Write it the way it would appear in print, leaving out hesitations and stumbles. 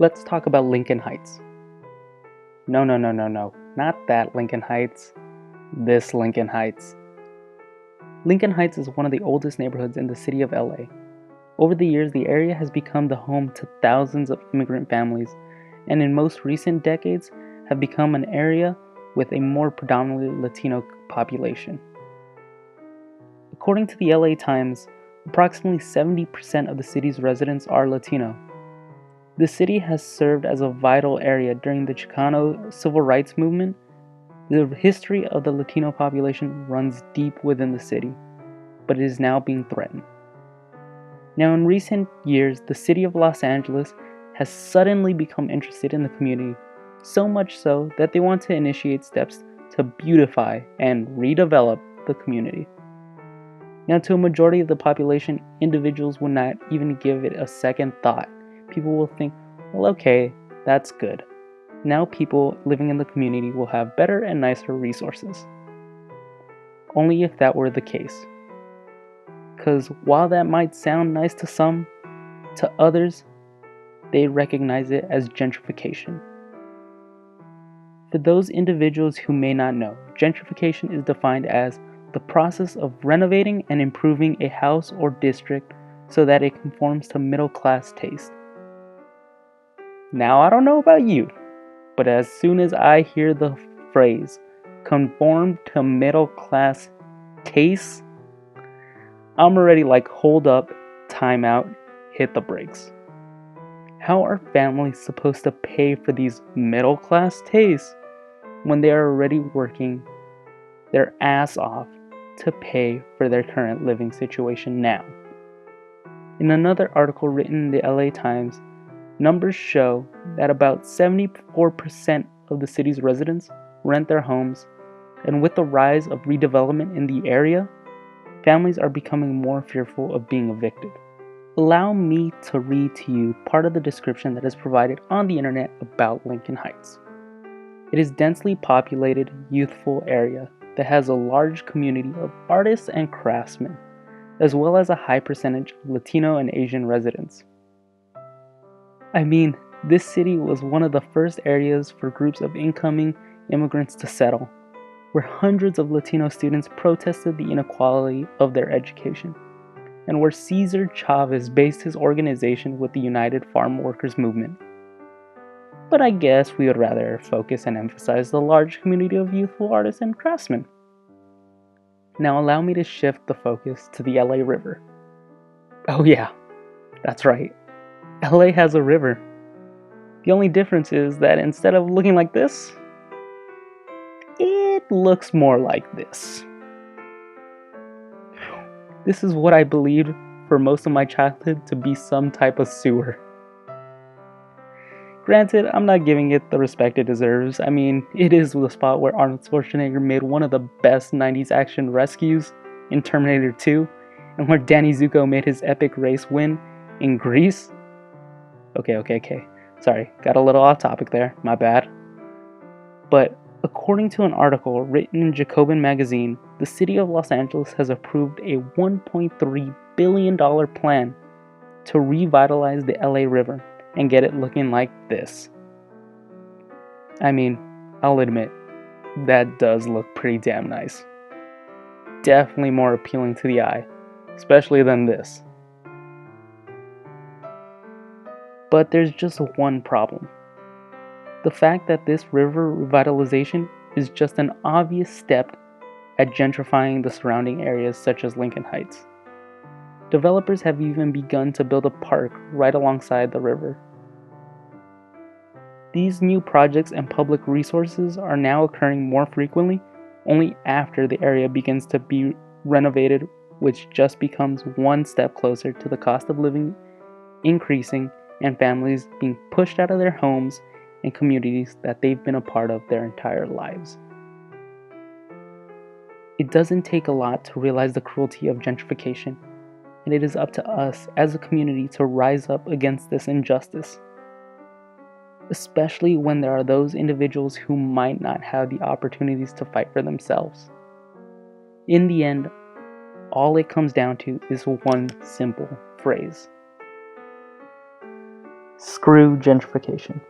Let's talk about Lincoln Heights. No, no, no, no, no. Not that Lincoln Heights. This Lincoln Heights. Lincoln Heights is one of the oldest neighborhoods in the city of LA. Over the years, the area has become the home to thousands of immigrant families, and in most recent decades have become an area with a more predominantly Latino population. According to the LA Times, approximately 70% of the city's residents are Latino. The city has served as a vital area during the Chicano civil rights movement. The history of the Latino population runs deep within the city, but it is now being threatened. Now, in recent years, the city of Los Angeles has suddenly become interested in the community, so much so that they want to initiate steps to beautify and redevelop the community. Now, to a majority of the population, individuals will not even give it a second thought. People will think, well, okay, that's good. Now people living in the community will have better and nicer resources. Only if that were the case. Because while that might sound nice to some, to others, they recognize it as gentrification. For those individuals who may not know, gentrification is defined as the process of renovating and improving a house or district so that it conforms to middle-class taste. Now, I don't know about you, but as soon as I hear the phrase conform to middle-class taste, I'm already like, hold up, time out, hit the brakes. How are families supposed to pay for these middle-class tastes when they are already working their ass off to pay for their current living situation now? In another article written in the LA Times, numbers show that about 74% of the city's residents rent their homes, and with the rise of redevelopment in the area, families are becoming more fearful of being evicted. Allow me to read to you part of the description that is provided on the internet about Lincoln Heights. It is a densely populated, youthful area that has a large community of artists and craftsmen, as well as a high percentage of Latino and Asian residents. I mean, this city was one of the first areas for groups of incoming immigrants to settle, where hundreds of Latino students protested the inequality of their education, and where Cesar Chavez based his organization with the United Farm Workers Movement. But I guess we would rather focus and emphasize the large community of youthful artists and craftsmen. Now allow me to shift the focus to the LA River. Oh yeah, that's right. LA has a river. The only difference is that instead of looking like this, it looks more like this. This is what I believed for most of my childhood to be some type of sewer. Granted, I'm not giving it the respect it deserves. I mean, it is the spot where Arnold Schwarzenegger made one of the best 90s action rescues in Terminator 2, and where Danny Zuko made his epic race win in Greece. Okay. Sorry, got a little off topic there, my bad. But according to an article written in Jacobin magazine, the city of Los Angeles has approved a $1.3 billion plan to revitalize the LA River and get it looking like this. I mean, I'll admit, that does look pretty damn nice. Definitely more appealing to the eye, especially than this. But there's just one problem. The fact that this river revitalization is just an obvious step at gentrifying the surrounding areas such as Lincoln Heights. Developers have even begun to build a park right alongside the river. These new projects and public resources are now occurring more frequently only after the area begins to be renovated, which just becomes one step closer to the cost of living increasing and families being pushed out of their homes and communities that they've been a part of their entire lives. It doesn't take a lot to realize the cruelty of gentrification, and it is up to us as a community to rise up against this injustice, especially when there are those individuals who might not have the opportunities to fight for themselves. In the end, all it comes down to is one simple phrase: Screw gentrification.